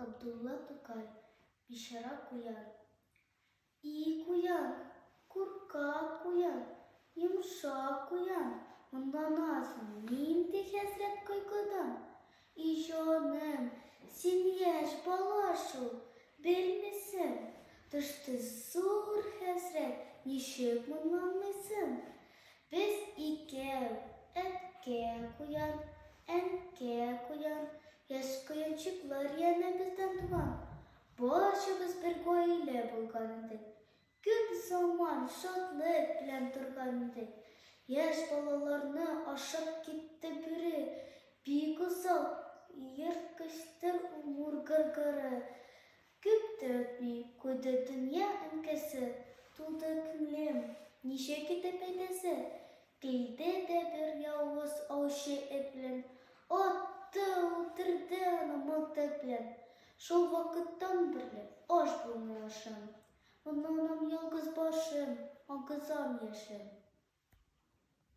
Абдулла Тукай, Бишара Куяр. İyi kuyan, kurkak kuyan, yumuşak kuyan, ondan ağzın neyimdi hesret kuykudan. İşonem, sen yaş balaşu, bilmesin, düştü zor hesret, nişip mınlanmasın. Biz ikev, etke kuyan, enke kuyan, yaş kuyançıklar yana bizden duman. Başımız bir goyle bulganıdır. Көп zaman şatlık bilen turganıdır. Yaş balalarını aşıp gitti biri. Bir kısal yırkıştır umur gırgırı. Көп de ötmey koydu dünya önkesi. Tuldu künlem nişe gidip edesi. Geldi de bir yavuz avşı eplin. Attı oturdu namıkta bilen. Şol vakıttan birli aş bulmuyor aşım. Ondan yalgız başım, ağızam yaşım.